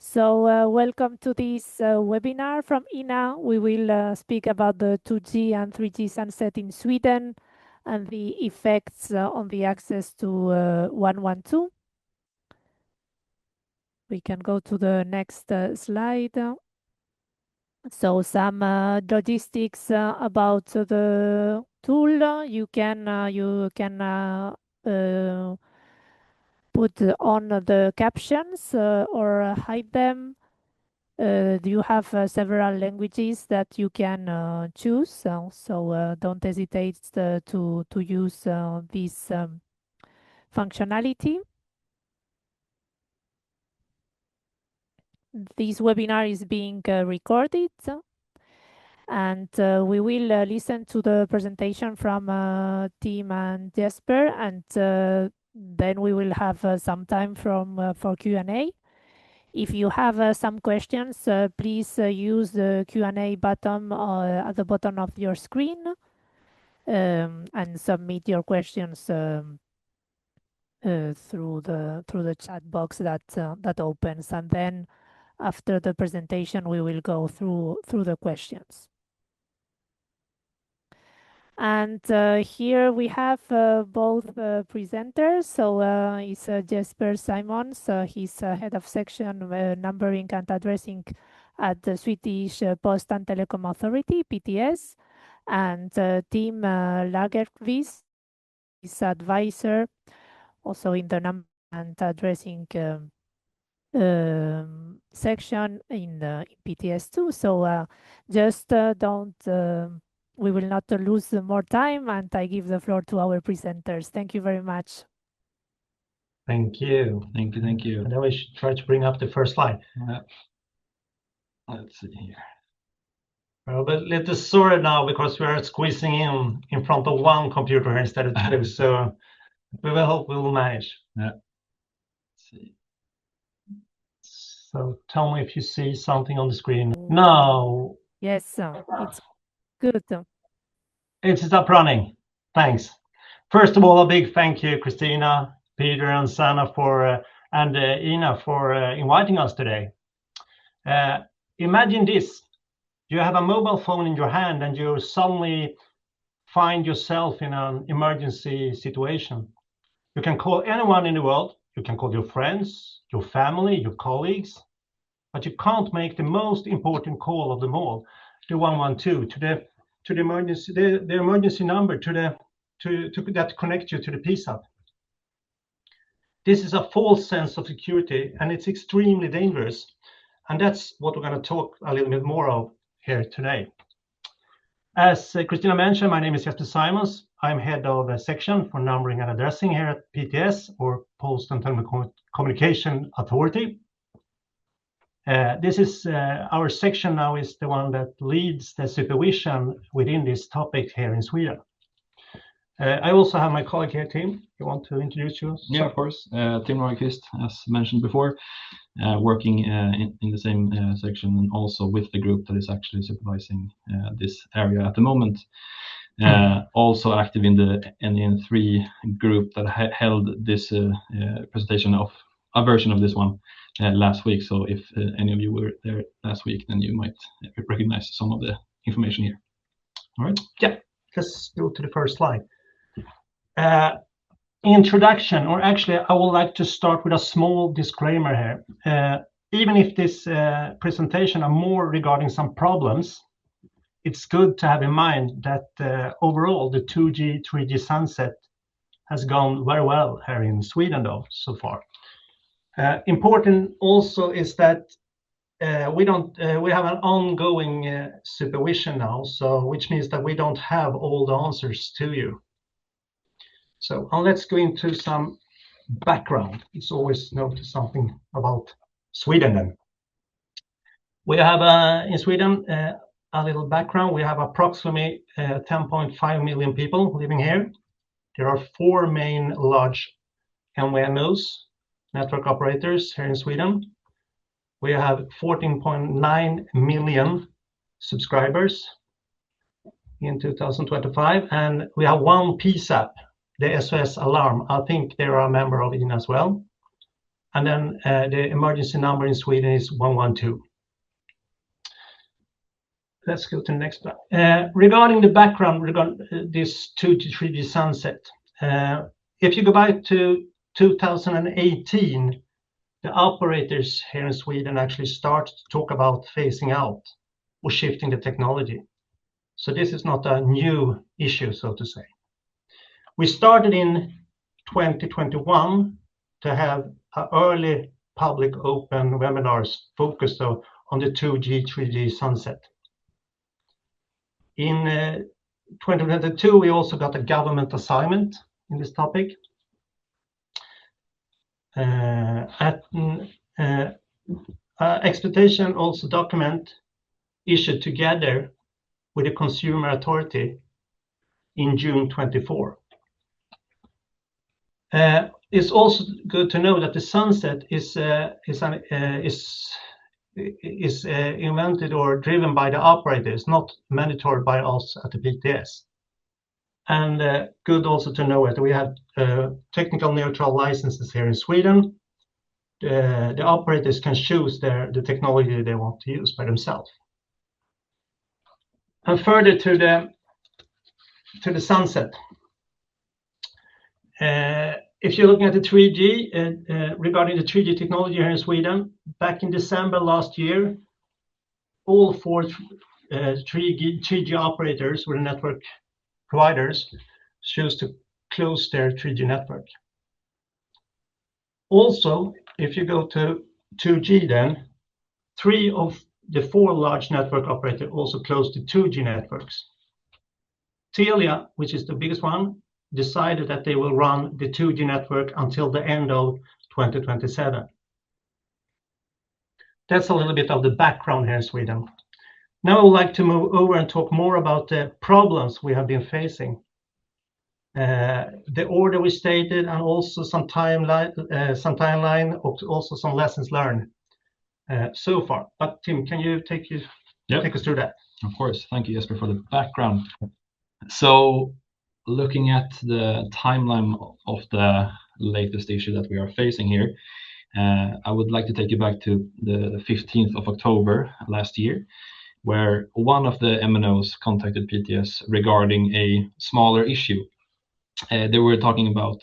Welcome to this webinar from INA. We will speak about the 2G and 3G sunset in Sweden and the effects on the access to 112. We can go to the next slide. Some logistics about the tool. You can put on the captions or hide them. You have several languages that you can choose, so don't hesitate to use this functionality. This webinar is being recorded, and we will listen to the presentation from Tim and Jesper, and then we will have some time for Q&A. If you have some questions, please use the Q&A button at the bottom of your screen and submit your questions through the chat box that opens. And then after the presentation, we will go through the questions. And here we have both presenters. So it's Jesper Simons. He's head of section numbering and addressing at the Swedish Post and Telecom Authority, PTS. And Tim Lagerqvist is advisor also in the number and addressing section in PTS too. So just don't we will not lose more time, and I give the floor to our presenters. Thank you very much. Thank you. Thank you. And then we should try to bring up the first slide. Let's see here. Well, but let us sort it now because we are squeezing in front of one computer here instead of two. So we will hope we will manage. Yeah. Let's see. So tell me if you see something on the screen. No. Yes, it's good. It's up running. Thanks. First of all, a big thank you, Christina, Peter, and Sanna and Ina for inviting us today. Imagine this. You have a mobile phone in your hand and you suddenly find yourself in an emergency situation. You can call anyone in the world. You can call your friends, your family, your colleagues, but you can't make the most important call of them all, the 112, to the emergency, the emergency number that connects you to the PSAP. This is a false sense of security, and it's extremely dangerous. And that's what we're going to talk a little bit more of here today. As Christina mentioned, my name is Jesper Simons. I'm head of a section for numbering and addressing here at PTS, or Post and Telecom Authority. This is our section now is the one that leads the supervision within this topic here in Sweden. I also have my colleague here, Tim. You want to introduce yourself? Yeah, of course. Tim Lagerqvist, as mentioned before, working in the same section and also with the group that is actually supervising this area at the moment. Also active in the NN3 group that held this presentation of a version of this one last week. So if any of you were there last week, then you might recognize some of the information here. All right. Yeah, let's go to the first slide. Introduction, or actually I would like to start with a small disclaimer here. Even if this presentation are more regarding some problems, it's good to have in mind that overall the 2G, 3G sunset has gone very well here in Sweden though, so far. Important also is that we have an ongoing supervision now, so which means that we don't have all the answers to you. So let's go into some background. It's always notice something about Sweden then. We have in Sweden a little background. We have approximately 10.5 million people living here. There are 4 main large MVNOs, network operators here in Sweden. We have 14.9 million subscribers in 2025, and we have one PSAP, the SOS Alarm. I think they are a member of it as well. and then the emergency number in Sweden is 112. Let's go to the next slide. Regarding the background regarding this 2G 3G sunset, if you go back to 2018, the operators here in Sweden actually started to talk about phasing out or shifting the technology. So this is not a new issue, so to say. We started in 2021 to have early public open webinars focused on the 2G 3G sunset. In 2022, we also got a government assignment in this topic. Expectation also document issued together with the Consumer Authority in June 24. It's also good to know that the sunset is invented or driven by the operators, not mandated by us at the PTS. And good also to know that we have technical neutral licenses here in Sweden. The operators can choose the technology they want to use by themselves. And further to the sunset. If you're looking at the 3G, regarding the 3G technology here in Sweden, back in December last year, all 4 3G operators or network providers chose to close their 3G network. Also, if you go to 2G then, 3 of the 4 large network operators also closed the 2G networks. Telia, which is the biggest one, decided that they will run the 2G network until the end of 2027. That's a little bit of the background here in Sweden. Now I would like to move over and talk more about the problems we have been facing. The order we stated, and also some timeline, also some lessons learned so far. But Tim, can you take us through that? Of course. Thank you, Jesper, for the background. So looking at the timeline of the latest issue that we are facing here, I would like to take you back to the 15th of October last year, where one of the MNOs contacted PTS regarding a smaller issue. They were talking about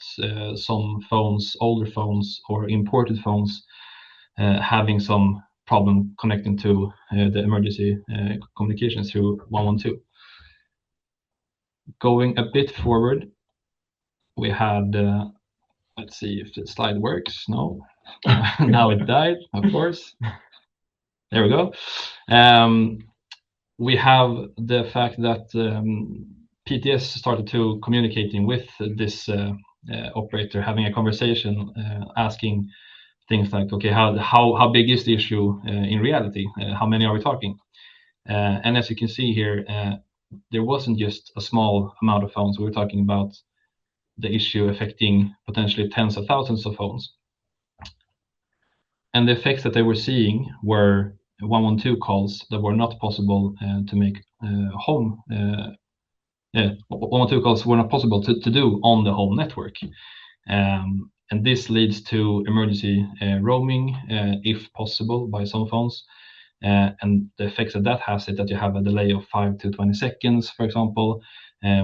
some phones, older phones or imported phones, having some problem connecting to the emergency communications through 112. Going a bit forward, we had, let's see if the slide works. No, now it died, of course. There we go. We have the fact that PTS started to communicating with this operator, having a conversation, asking things like, okay, how big is the issue in reality? How many are we talking? And as you can see here, there wasn't just a small amount of phones. We were talking about the issue affecting potentially tens of thousands of phones. And the effects that they were seeing were 112 calls that were not possible to make 112 calls were not possible to do on the home network. And this leads to emergency roaming, if possible, by some phones. And the effects that has is that you have a delay of 5 to 20 seconds, for example.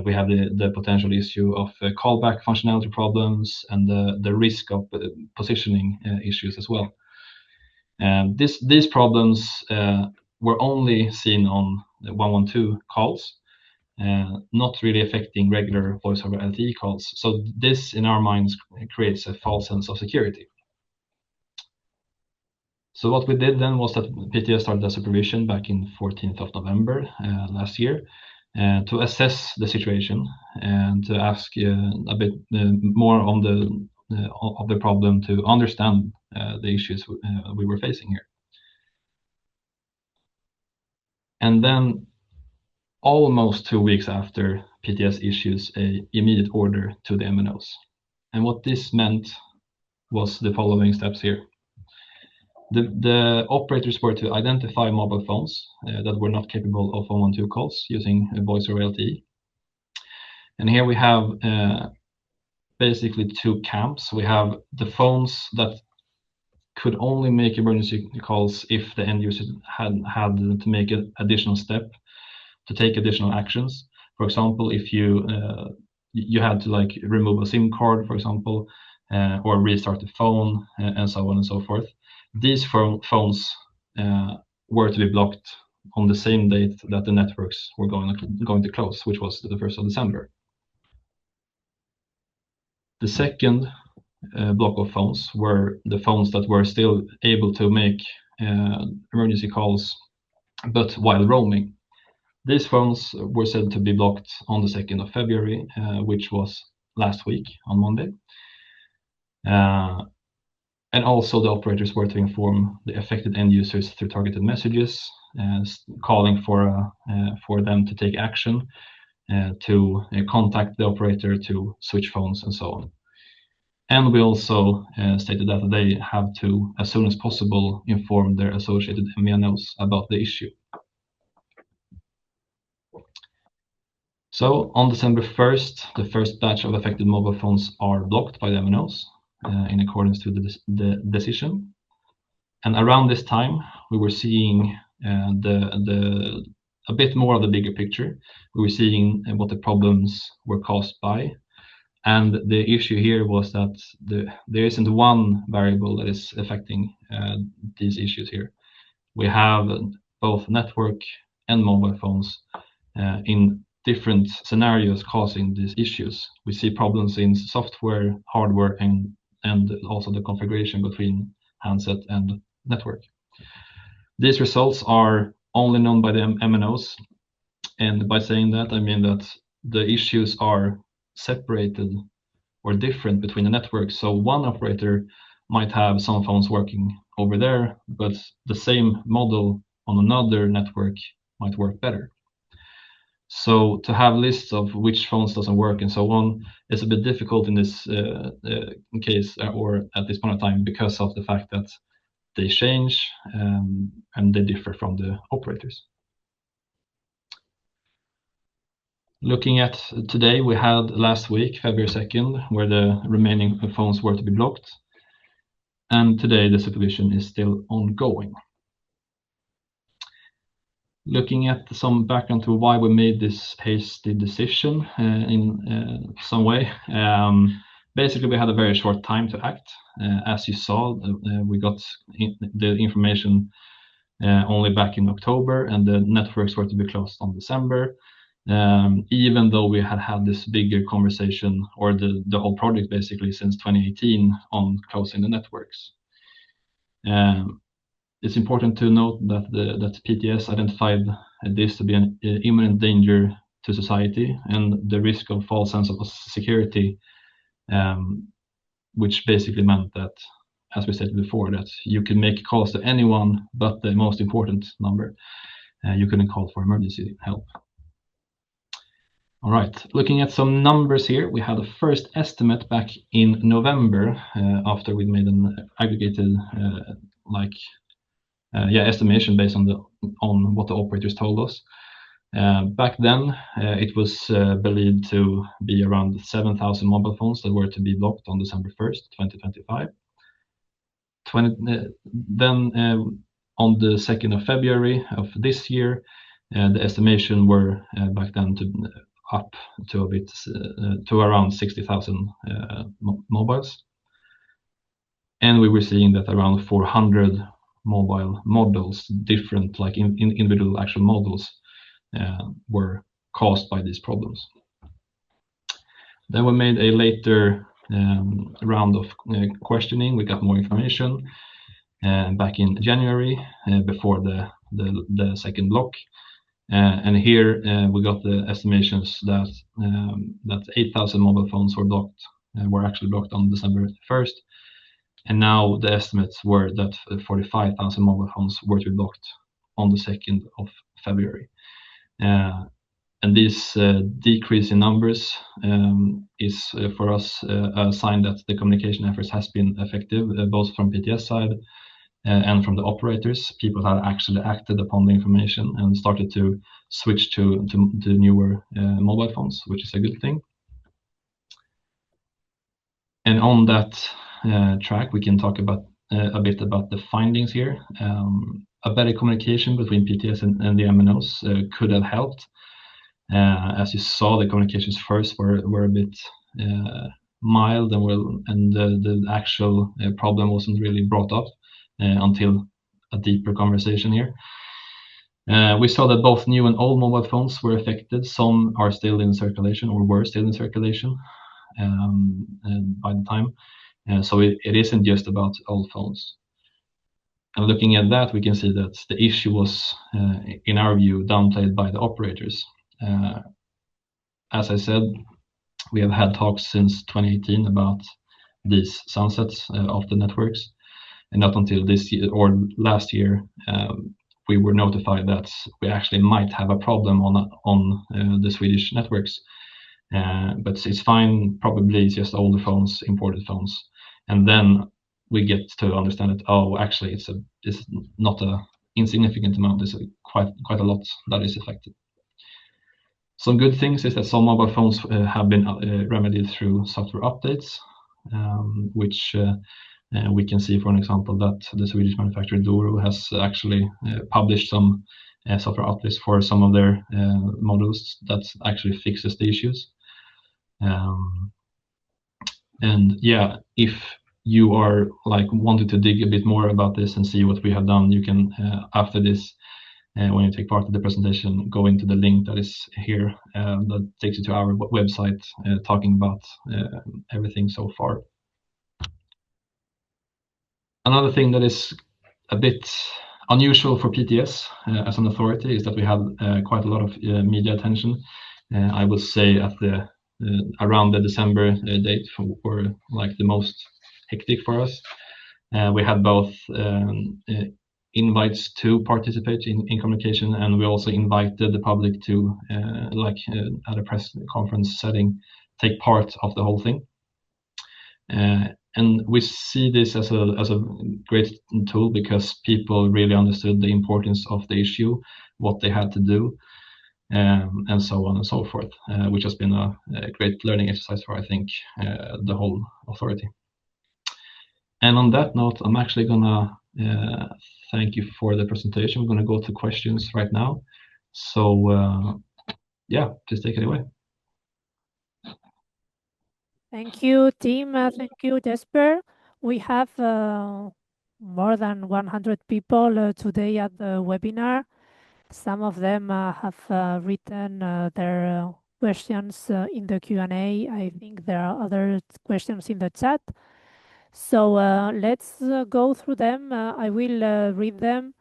We have the potential issue of callback functionality problems and the risk of positioning issues as well. These problems were only seen on the 112 calls, not really affecting regular voice over LTE calls. So this, in our minds, creates a false sense of security. So what we did then was that PTS started a supervision back in 14th of November last year to assess the situation and to ask a bit more on the problem, to understand the issues we were facing here. And then almost 2 weeks after, PTS issues an immediate order to the MNOs. And what this meant was the following steps here. The operators were to identify mobile phones that were not capable of 112 calls using voice over LTE. And here we have basically 2 camps. We have the phones that could only make emergency calls if the end user had to make an additional step to take additional actions. For example, if you had to like remove a SIM card, for example, or restart the phone, and so on and so forth. These phones were to be blocked on the same date that the networks were going to close, which was the 1st of December. The second block of phones were the phones that were still able to make emergency calls, but while roaming. These phones were said to be blocked on the 2nd of February, which was last week on Monday. And also the operators were to inform the affected end users through targeted messages, calling for them to take action, to contact the operator, to switch phones, and so on. And we also stated that they have to, as soon as possible, inform their associated MVNOs about the issue. So on December 1st, the first batch of affected mobile phones are blocked by the MNOs in accordance to the decision. And around this time, we were seeing a bit more of the bigger picture. We were seeing what the problems were caused by. And the issue here was that there isn't one variable that is affecting these issues here. We have both network and mobile phones in different scenarios causing these issues. We see problems in software, hardware, and also the configuration between handset and network. These results are only known by the MNOs, and by saying that, I mean that the issues are separated or different between the networks. So one operator might have some phones working over there, but the same model on another network might work better. So to have lists of which phones doesn't work and so on is a bit difficult in this case or at this point of time, because of the fact that they change and they differ from the operators. Looking at today, we had last week, February 2nd, where the remaining phones were to be blocked. And today the supervision is still ongoing. Looking at some background to why we made this hasty decision in some way. Basically, we had a very short time to act. As you saw, we got the information only back in October, and the networks were to be closed on December. Even though we had this bigger conversation, or the whole project basically since 2018 on closing the networks. It's important to note that PTS identified this to be an imminent danger to society and the risk of false sense of security, which basically meant that, as we said before, that you can make calls to anyone, but the most important number, you couldn't call for emergency help. All right, looking at some numbers here, we had a first estimate back in November after we made an aggregated estimation based on what the operators told us. Back then, it was believed to be around 7,000 mobile phones that were to be blocked on December 1st, 2025. Then on the 2nd of February of this year, the estimation were back then up to a bit to around 60,000 mobiles, and we were seeing that around 400 mobile models, different like individual actual models, were caused by these problems. Then we made a later round of questioning. We got more information back in January before the second block. And here we got the estimations that 8,000 mobile phones were actually blocked on December 1st, and now the estimates were that 45,000 mobile phones were to be blocked on the 2nd of February. And this decrease in numbers is for us a sign that the communication efforts has been effective, both from PTS side and from the operators. People have actually acted upon the information and started to switch to newer mobile phones, which is a good thing. And on that track, we can talk about a bit about the findings here. A better communication between PTS and the MNOs could have helped. As you saw, the communications first were a bit mild, and the actual problem wasn't really brought up until a deeper conversation here. We saw that both new and old mobile phones were affected. Some are still in circulation or were still in circulation by the time. So it isn't just about old phones. And looking at that, we can see that the issue was, in our view, downplayed by the operators. As I said, we have had talks since 2018 about these sunsets of the networks, and not until this year or last year we were notified that we actually might have a problem on the Swedish networks. But it's fine, probably it's just older phones, imported phones. And then we get to understand that, oh, actually it's not a insignificant amount, it's quite a lot that is affected. Some good things is that some mobile phones have been remedied through software updates, which we can see, for an example, that the Swedish manufacturer Doro has actually published some software updates for some of their models that actually fixes the issues. And yeah, if you are wanted to dig a bit more about this and see what we have done, you can after this, when you take part of the presentation, go into the link that is here that takes you to our website talking about everything so far. Another thing that is a bit unusual for PTS as an authority is that we have quite a lot of media attention. I would say at the around the December date were the most hectic for us. We had both invites to participate in communication, and we also invited the public to at a press conference setting take part of the whole thing. And we see this as a great tool because people really understood the importance of the issue, what they had to do, and so on and so forth, which has been a great learning exercise for, I think, the whole authority. And on that note, I'm actually gonna thank you for the presentation. We're gonna go to questions right now. So yeah, please take it away. Thank you, team. Thank you, Jesper. We have more than 100 people today at the webinar. Some of them have written their questions in the Q&A. I think there are other questions in the chat. So let's go through them. I will read them.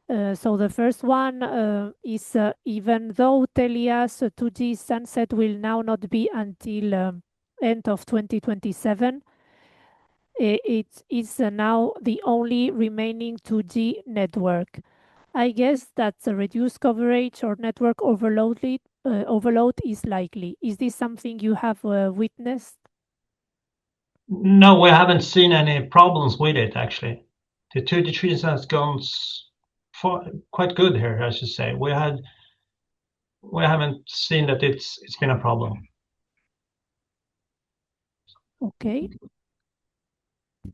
So the first one is even though Telia's 2G sunset will now not be until end of 2027, it is now the only remaining 2G network. I guess that the reduced coverage or network overload is likely. Is this something you have witnessed? No, we haven't seen any problems with it, actually. The 2G trees has gone quite good here, I should say. We haven't seen that it's been a problem. Okay.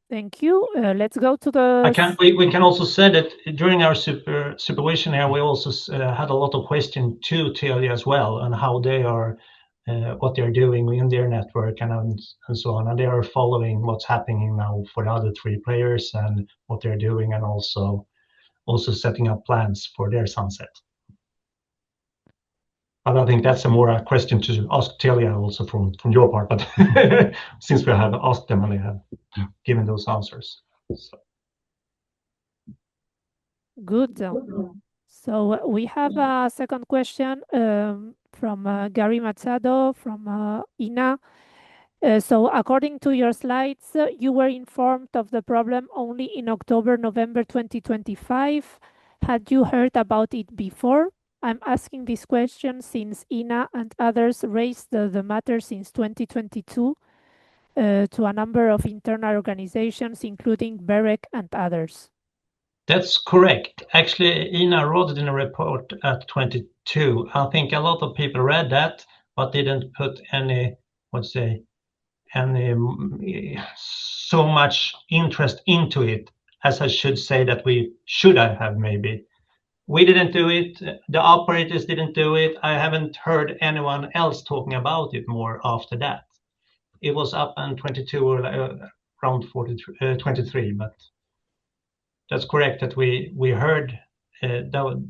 Thank you. Let's go to the... We can also say that during our supervision here, we also had a lot of questions to Telia as well, on how they are, what they're doing in their network and so on. And they are following what's happening now for the other three players and what they're doing, and also setting up plans for their sunset. But I think that's a more a question to ask Telia also from your part, but since we have asked them and they have given those answers. So. Good. So we have a second question from Gary Machado from INA. So according to your slides, you were informed of the problem only in October, November 2025. Had you heard about it before? I'm asking this question since INA and others raised the matter since 2022 to a number of internal organizations, including BEREC and others. That's correct. Actually, INA wrote it in a report at 22. I think a lot of people read that, but didn't put any, so much interest into it, as I should say that we should have maybe. We didn't do it. The operators didn't do it. I haven't heard anyone else talking about it more after that. It was up on 22 or around 23, but that's correct that we heard that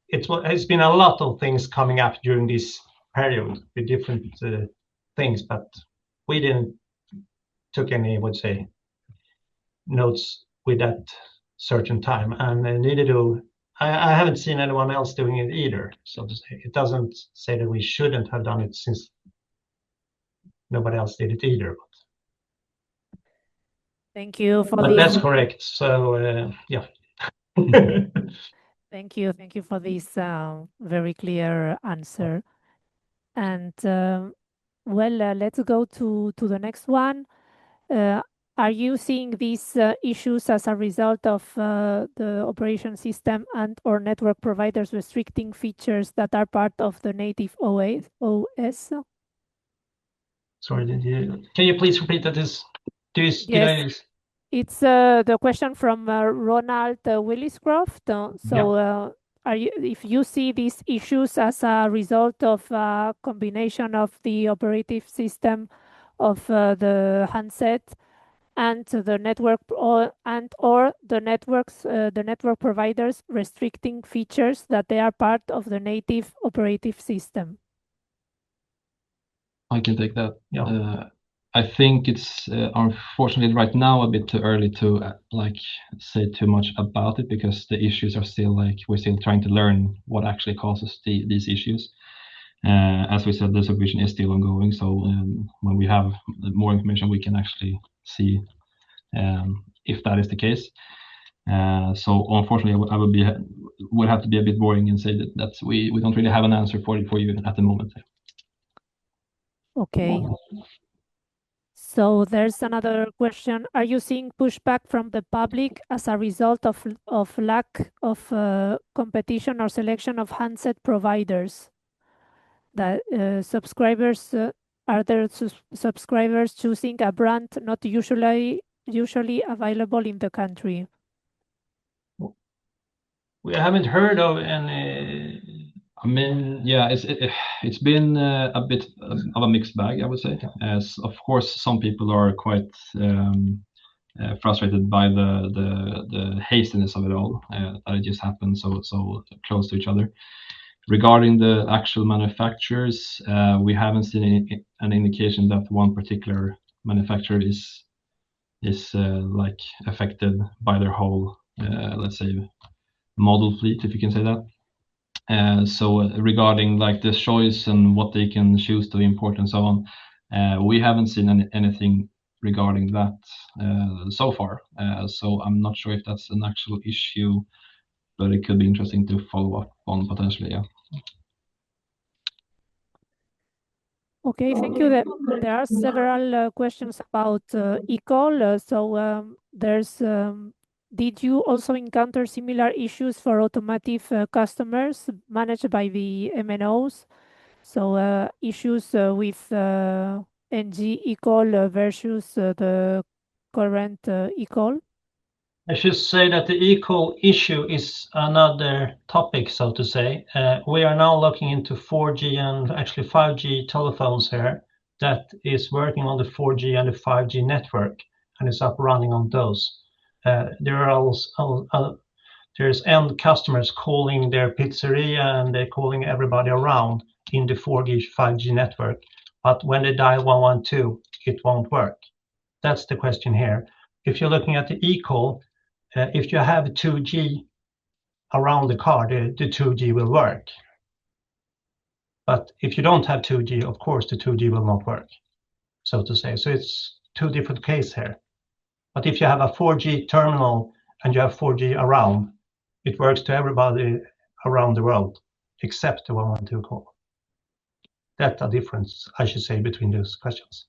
it's been a lot of things coming up during this period with different things, but we didn't took any, I would say, notes with that certain time, and neither do I haven't seen anyone else doing it either, so to say. It doesn't say that we shouldn't have done it since nobody else did it either. Thank you for But this. that's correct. So yeah. Thank you for this very clear answer. And let's go to the next one. Are you seeing these issues as a result of the operation system and or network providers restricting features that are part of the native OS? Sorry, can you please repeat that? Yes. It's the question from Ronald Williscroft. If you see these issues as a result of a combination of the operative system of the handset and the network or the network providers restricting features that they are part of the native operative system. I can take that. I think it's unfortunately right now a bit too early to say too much about it, because the issues are still we're still trying to learn what actually causes these issues. As we said, the supervision is still ongoing, so when we have more information, we can actually see if that is the case. So unfortunately, I would have to be a bit boring and say that we don't really have an answer for you at the moment. Okay. So there's another question. Are you seeing pushback from the public as a result of lack of competition or selection of handset providers? That subscribers are there subscribers choosing a brand not usually available in the country? We haven't heard of any. I mean, yeah, it's been a bit of a mixed bag, I would say. As of course, some people are quite frustrated by the hastiness of it all, that it just happened so close to each other. Regarding the actual manufacturers, we haven't seen an indication that one particular manufacturer is affected by their whole, let's say, model fleet, if you can say that. So regarding the choice and what they can choose to import and so on, we haven't seen anything regarding that so far. So I'm not sure if that's an actual issue, but it could be interesting to follow up on potentially. Yeah. Okay, thank you. There are several questions about eCall. There's did you also encounter similar issues for automotive customers managed by the MNOs? So issues with NG eCall versus the current eCall? I should say that the equal issue is another topic, so to say. We are now looking into 4G and actually 5G telephones here that is working on the 4G and the 5G network and is up running on those. There are also there's end customers calling their pizzeria and they're calling everybody around in the 4G 5G network, but when they dial 112, it won't work. That's the question here. If you're looking at the eCall, if you have 2G around the car, the 2G will work. But if you don't have 2G, of course, the 2G will not work, so to say. So it's two different cases here. But if you have a 4G terminal and you have 4G around, it works to everybody around the world, except the 112 call. That's a difference, I should say, between those questions.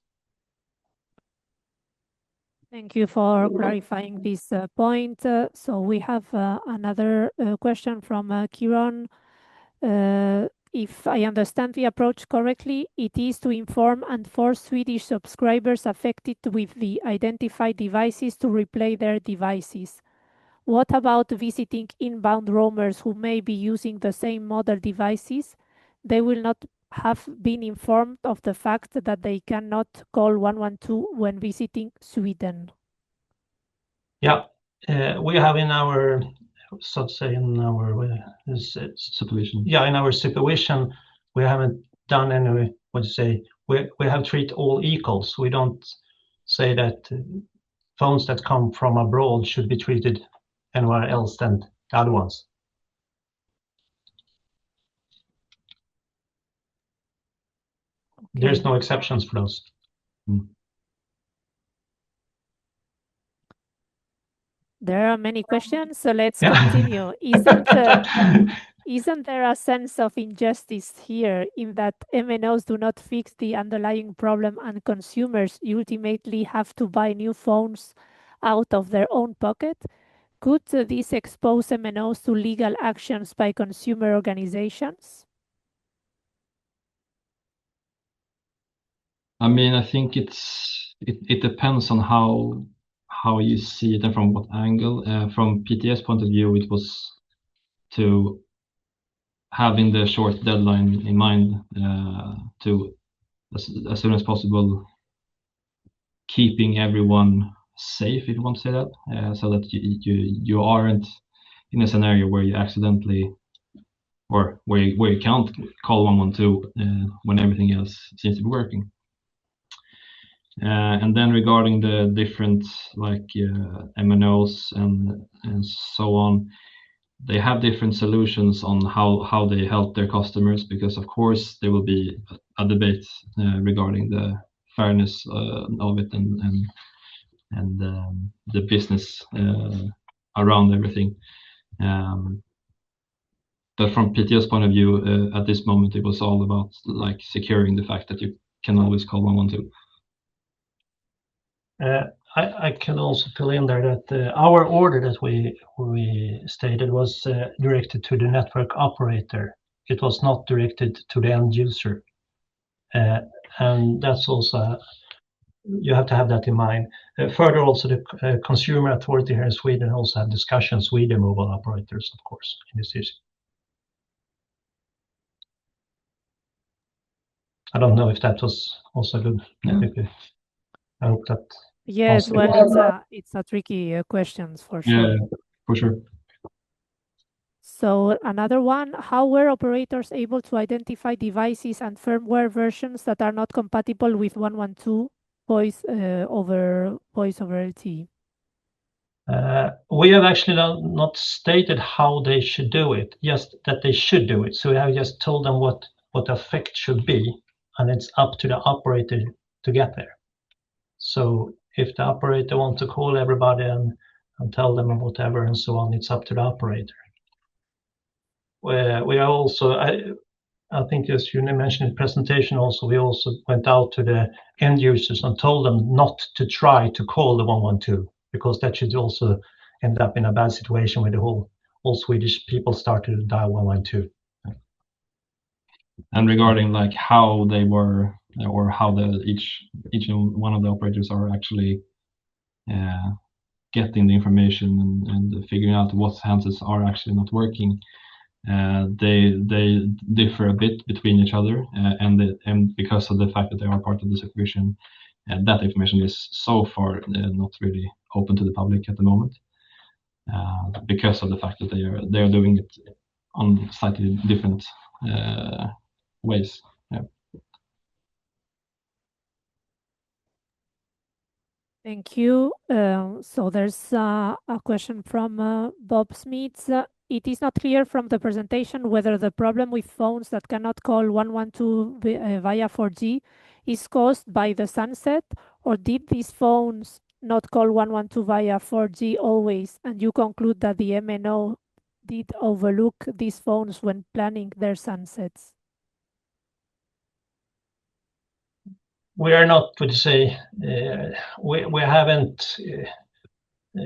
Thank you for clarifying this point. So we have another question from Kiran. if I understand the approach correctly, it is to inform and force Swedish subscribers affected with the identified devices to replay their devices. What about visiting inbound roamers who may be using the same model devices? They will not have been informed of the fact that they cannot call 112 when visiting Sweden. Yeah, we have in our, so to say, in our Supervision. Yeah, in our supervision, we haven't done any. What you say? We have treat all equals. We don't say that phones that come from abroad should be treated anywhere else than the other ones. There's no exceptions for those. There are many questions, so let's continue. Isn't there a sense of injustice here in that MNOs do not fix the underlying problem and consumers ultimately have to buy new phones out of their own pocket? Could this expose MNOs to legal actions by consumer organizations? I mean, I think it depends on how you see it and from what angle. From PTS point of view, it was to having the short deadline in mind to as soon as possible keeping everyone safe, if you want to say that, so that you aren't in a scenario where you accidentally or where you can't call 112 when everything else seems to be working. And then regarding the different MNOs and so on, they have different solutions on how they help their customers, because of course there will be a debate regarding the fairness of it and the business around everything. But from PTO's point of view, at this moment, it was all about securing the fact that you can always call 112. I can also fill in there that our order that we stated was directed to the network operator. It was not directed to the end user, and that's also you have to have that in mind. Further, also the consumer authority here in Sweden also have discussions with the mobile operators, of course, in this issue. I don't know if that was also good. Yeah. I hope that. Yes, well, it's a tricky question for sure. Yeah, for sure. So another one, how were operators able to identify devices and firmware versions that are not compatible with 112 voice over LTE? We have actually not stated how they should do it, just that they should do it. So we have just told them what the effect should be, and it's up to the operator to get there. So if the operator wants to call everybody and tell them whatever and so on, it's up to the operator. We are also, I think as you mentioned in the presentation also, we also went out to the end users and told them not to try to call the 112, because that should also end up in a bad situation where the all Swedish people started to dial 112. And regarding how they were, or how each one of the operators are actually getting the information and figuring out what handsets are actually not working, they differ a bit between each other, and because of the fact that they are part of the supervision, that information is so far not really open to the public at the moment, because of the fact that they are doing it on slightly different ways. Yeah. Thank you. So there's a question from Bob Smith. It is not clear from the presentation whether the problem with phones that cannot call 112 via 4G is caused by the sunset, or did these phones not call 112 via 4G always, and you conclude that the MNO did overlook these phones when planning their sunsets? We are not, would you say, we haven't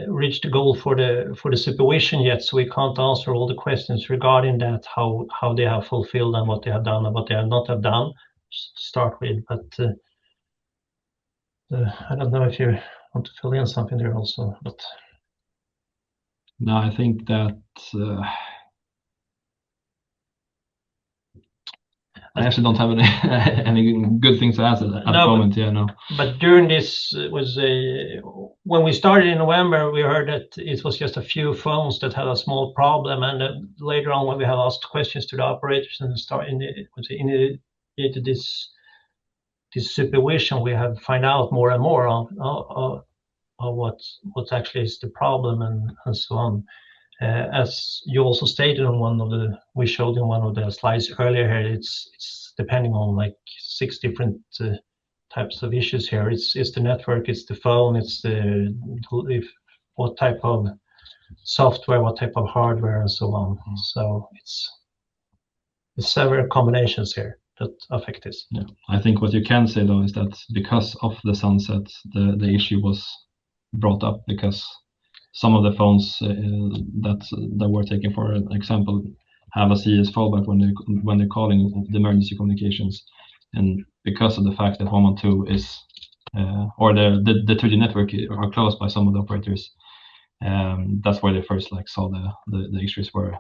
reached the goal for the supervision yet, so we can't answer all the questions regarding that, how they have fulfilled and what they have done and what they have not have done to start with. But I don't know if you want to fill in something there also. But no, I think that I actually don't have any good things to answer at the moment. Yeah, no. But during this was when we started in November, we heard that it was just a few phones that had a small problem, and later on when we have asked questions to the operators and initiated this supervision, we have find out more and more of what actually is the problem and so on. As you also stated on we showed in one of the slides earlier here, it's depending on like 6 different types of issues here. It's the network, it's the phone, it's what type of software, what type of hardware, and so on. So it's several combinations here that affect this. Yeah, I think what you can say though is that because of the sunset, the issue was brought up because some of the phones that were taken for an example have a CS fallback when they're calling the emergency communications, and because of the fact that 112 is or the 2G network are closed by some of the operators, that's where they first saw the issues where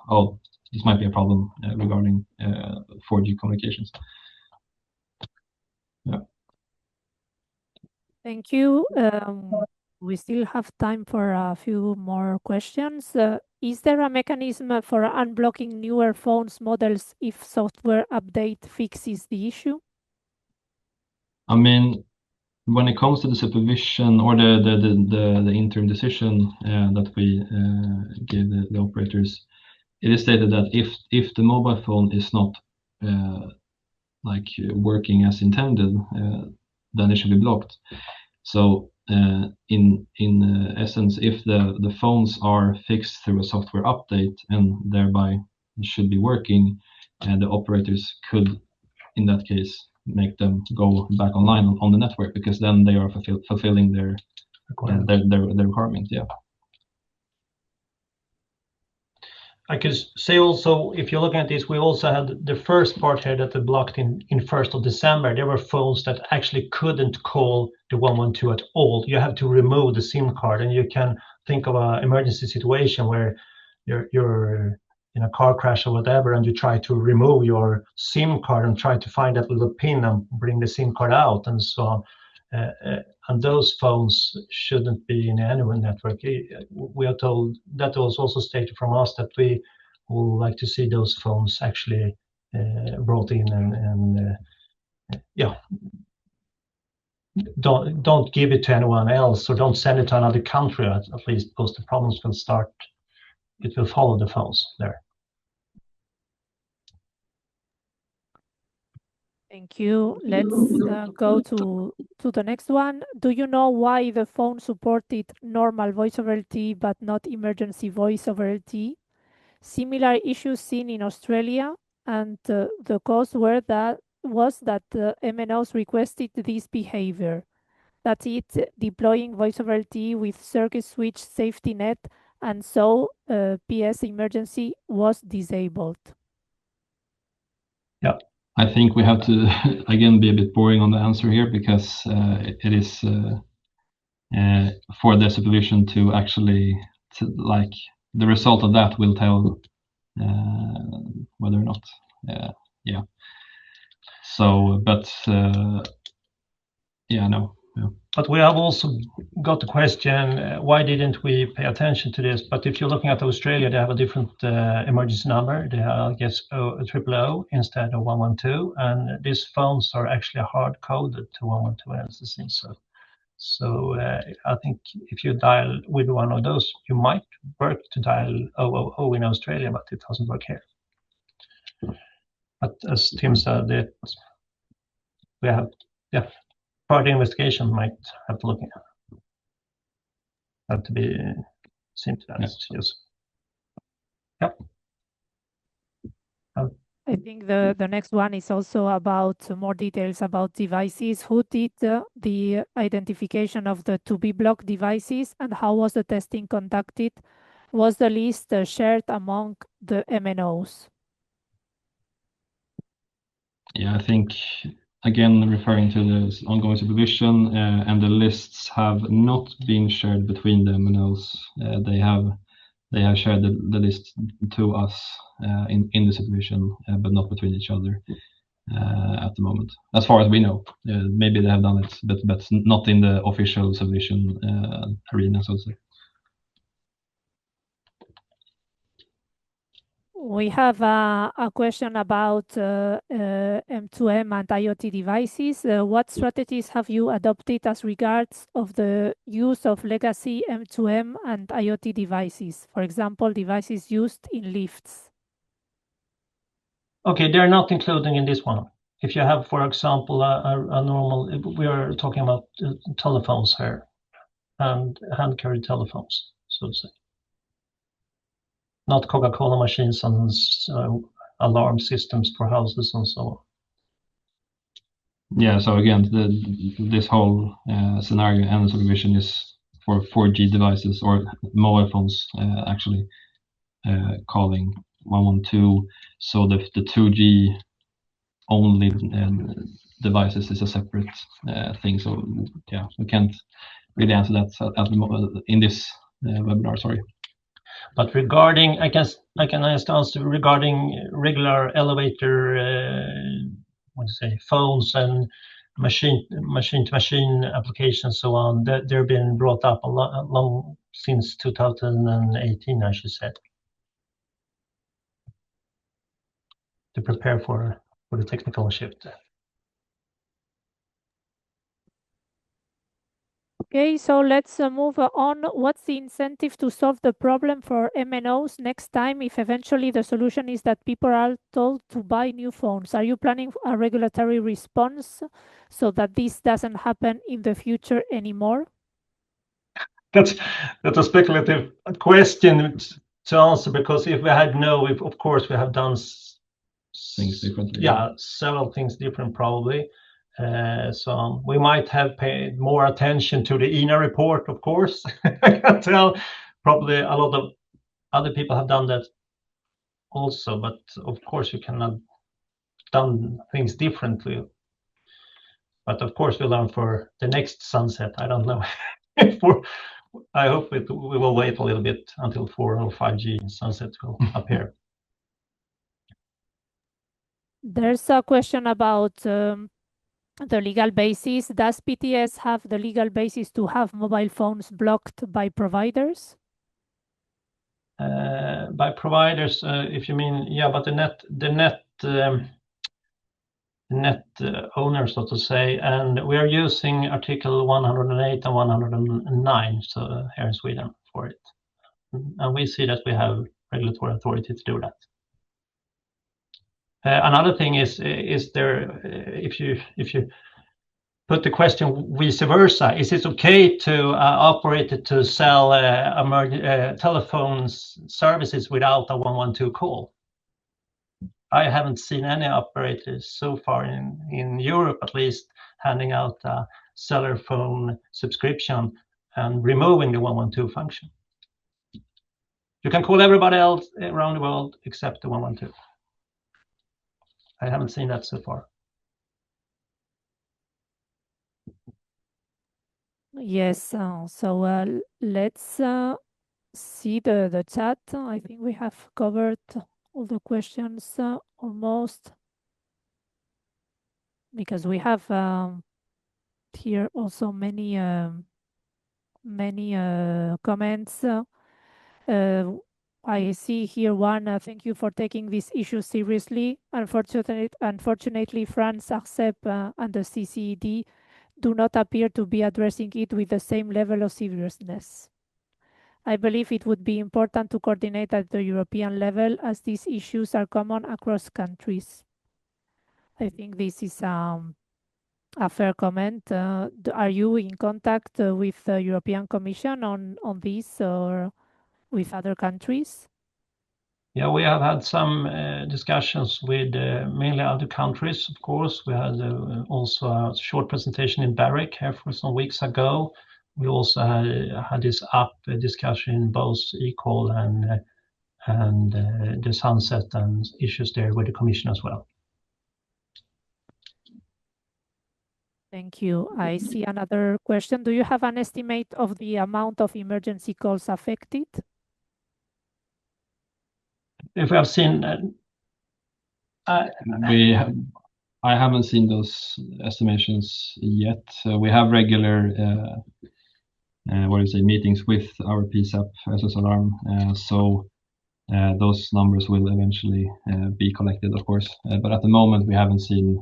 this might be a problem regarding 4G communications. Yeah. Thank you. We still have time for a few more questions. Is there a mechanism for unblocking newer phones models if software update fixes the issue? I mean, when it comes to the supervision or the interim decision that we gave the operators, it is stated that if the mobile phone is not working as intended, then it should be blocked. So in essence, if the phones are fixed through a software update and thereby should be working, the operators could, in that case, make them go back online on the network, because then they are fulfilling their requirement. Yeah. I could say also, if you're looking at this, we also had the first part here that they blocked in 1st of December. There were phones that actually couldn't call the 112 at all. You have to remove the SIM card, and you can think of an emergency situation where you're in a car crash or whatever, and you try to remove your SIM card and try to find that little pin and bring the SIM card out and so on. And those phones shouldn't be in any network. We are told that was also stated from us that we would like to see those phones actually brought in and don't give it to anyone else, or don't send it to another country at least, because the problems will start. It will follow the phones there. Thank you. Let's go to the next one. Do you know why the phone supported normal voice over LTE but not emergency voice over LTE? Similar issues seen in Australia, and the cause was that MNOs requested this behavior. That's it, deploying voice over LTE with circuit switch safety net, and so PS emergency was disabled. Yeah. I think we have to again be a bit boring on the answer here, because it is for the supervision to actually the result of that will tell whether or not yeah. So, but no. Yeah. But we have also got the question, why didn't we pay attention to this? But if you're looking at Australia, they have a different emergency number. They have, I guess, 000 instead of 112, and these phones are actually hard-coded to 112 LCC. So I think if you dial with one of those, you might work to dial 000 in Australia, but it doesn't work here. But as Tim said, we have, further investigation might have to look at. Have to be seen to that. Yes. I I think the next one is also about more details about devices. Who did the identification of the to be blocked devices and how was the testing conducted? Was the list shared among the MNOs? Yeah, I think again referring to the ongoing supervision and the lists have not been shared between the MNOs. They have shared the list to us in the supervision, but not between each other at the moment, as far as we know. Maybe they have done it, but not in the official supervision arena, so to say. We have a question about M2M and IoT devices. What strategies have you adopted as regards of the use of legacy M2M and IoT devices? For example, devices used in lifts. Okay, they're not included in this one. If you have, for example, a normal, we are talking about telephones here and hand carried telephones, so to say. Not Coca-Cola machines and alarm systems for houses and so on. Yeah, so again, this whole scenario and the supervision is for 4G devices or mobile phones actually calling 112. So the 2G only devices is a separate thing. So yeah, we can't really answer that at the moment in this webinar. Sorry. But regarding, I can answer regarding regular elevator, what to say, phones and machine to machine applications, so on. They've been brought up a long since 2018, I should say, to prepare for the technical shift. Okay, so let's move on. What's the incentive to solve the problem for MNOs next time if eventually the solution is that people are told to buy new phones? Are you planning a regulatory response so that this doesn't happen in the future anymore? That's a speculative question to answer, because if we had of course we have done things differently. Yeah, several things different probably. So we might have paid more attention to the INA report, of course. I can tell probably a lot of other people have done that also, but of course you cannot done things differently. But of course we learn for the next sunset. I don't know. I hope we will wait a little bit until 4 or 5G sunset will appear. There's a question about the legal basis. Does PTS have the legal basis to have mobile phones blocked by providers? By providers, if you mean, yeah, but the net owner, so to say, and we are using Article 108 and 109 so here in Sweden for it, and we see that we have regulatory authority to do that. Another thing is there, if you put the question vice versa, is it okay to operate it to sell telephone services without a 112 call? I haven't seen any operators so far in Europe, at least, handing out a cellular phone subscription and removing the 112 function. You can call everybody else around the world except the 112. I haven't seen that so far. Yes, so let's see the chat. I think we have covered all the questions almost, because we have here also many comments. I see here one, thank you for taking this issue seriously. Unfortunately, France, ARCEP, and the CCED do not appear to be addressing it with the same level of seriousness. I believe it would be important to coordinate at the European level, as these issues are common across countries. I think this is a fair comment. Are you in contact with the European Commission on this or with other countries? Yeah, we have had some discussions with mainly other countries, of course. We had also a short presentation in Berwick here for some weeks ago. We also had this up discussion in both eCall and the sunset and issues there with the commission as well. Thank you. I see another question. Do you have an estimate of the amount of emergency calls affected? If we have seen, I haven't seen those estimations yet. We have regular meetings with our PSAP SS Alarm. So those numbers will eventually be collected, of course. But at the moment, we haven't seen,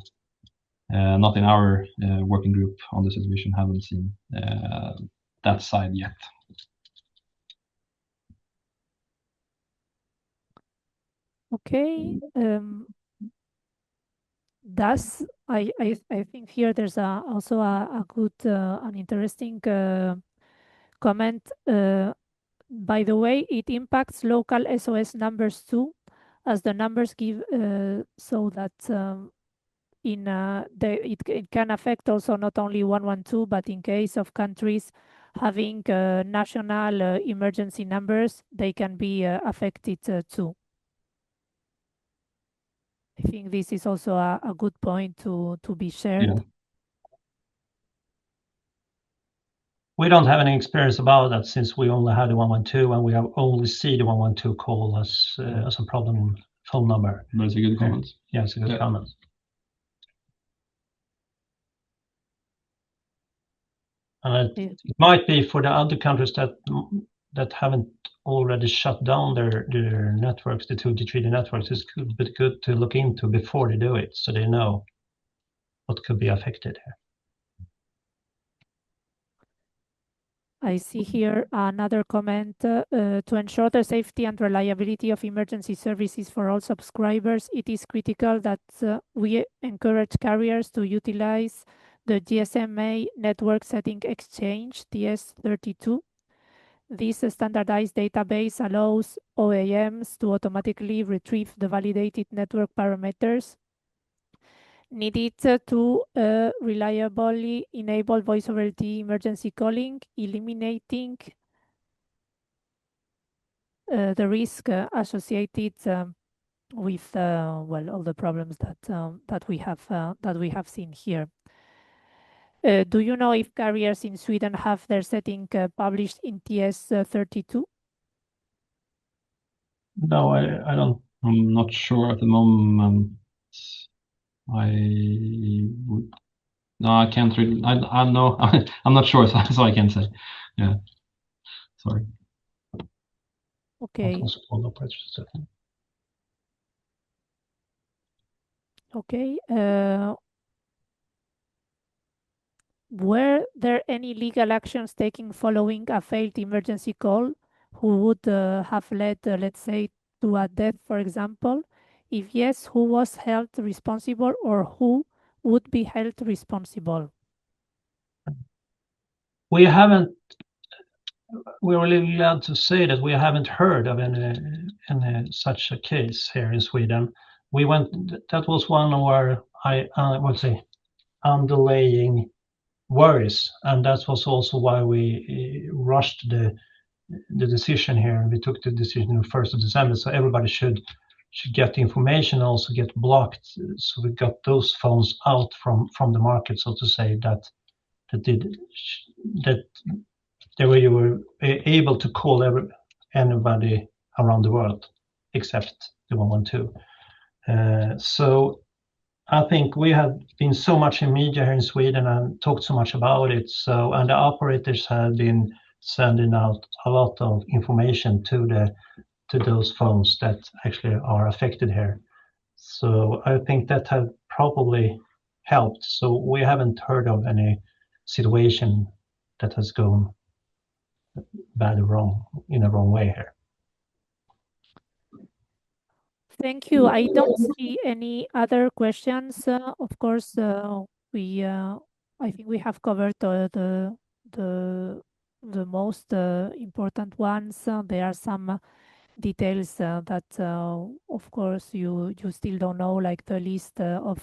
not in our working group on the situation, haven't seen that side yet. Okay. I think here there's also a good, an interesting comment. By the way, it impacts local SOS numbers too, as the numbers give so that it can affect also not only 112, but in case of countries having national emergency numbers, they can be affected too. I think this is also a good point to be shared. Yeah. We don't have any experience about that since we only had the 112 and we have only seen the 112 call as a problem phone number. But it's a good comment. Yeah, it's a good comment. And it might be for the other countries that haven't already shut down their networks, the 2G, 3G networks. It's good to look into before they do it, so they know what could be affected here. I see here another comment. To ensure the safety and reliability of emergency services for all subscribers, it is critical that we encourage carriers to utilize the GSMA Network Setting Exchange, DS32. This standardized database allows OEMs to automatically retrieve the validated network parameters needed to reliably enable voice over LTE emergency calling, eliminating the risk associated with all the problems that we have seen here. Do you know if carriers in Sweden have their setting published in TS32? No, I don't. I'm not sure at the moment. No, I can't really. I know. I'm not sure, so I can't say. Yeah, sorry. Okay. Okay. Were there any legal actions taken following a failed emergency call who would have led, let's say, to a death, for example? If yes, who was held responsible or who would be held responsible? We're really glad to say that we haven't heard of any such a case here in Sweden. That was one of our, I would say, underlying worries, and that was also why we rushed the decision here. We took the decision on 1st of December, so everybody should get the information, also get blocked. So we got those phones out from the market, so to say, that they were able to call anybody around the world except the 112. So I think we have been so much in media here in Sweden and talked so much about it. So, and the operators have been sending out a lot of information to those phones that actually are affected here. So I think that has probably helped. So we haven't heard of any situation that has gone bad or wrong in a wrong way here. Thank you. I don't see any other questions. Of course, I think we have covered the most important ones. There are some details that, of course, you still don't know, like the list of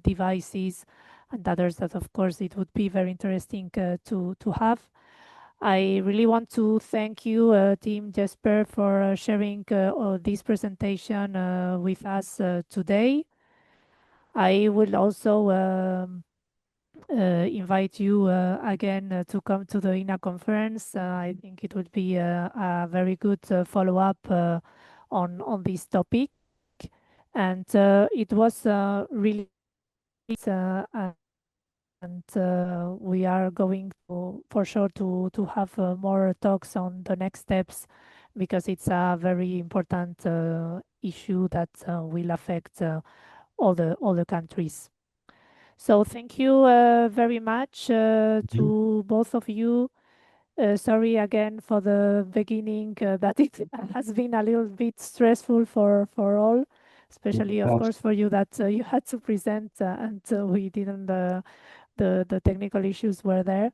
devices and others that, of course, it would be very interesting to have. I really want to thank you, Team Jesper, for sharing this presentation with us today. I will also invite you again to come to the INA conference. I think it would be a very good follow-up on this topic. And it was really and we are going to, for sure, to have more talks on the next steps, because it's a very important issue that will affect all the countries. So thank you very much to both of you. Sorry again for the beginning that it has been a little bit stressful for all, especially, of course, for you that you had to present and we didn't, the technical issues were there.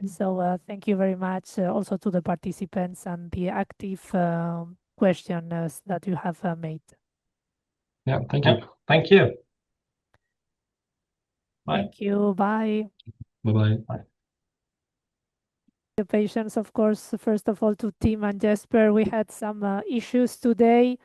So thank you very much also to the participants and the active questions that you have made. Yeah, thank you. Thank you. Bye. Thank you. Bye. Bye-bye. Bye. The patience, of course, first of all, to Tim and Jesper. We had some issues today.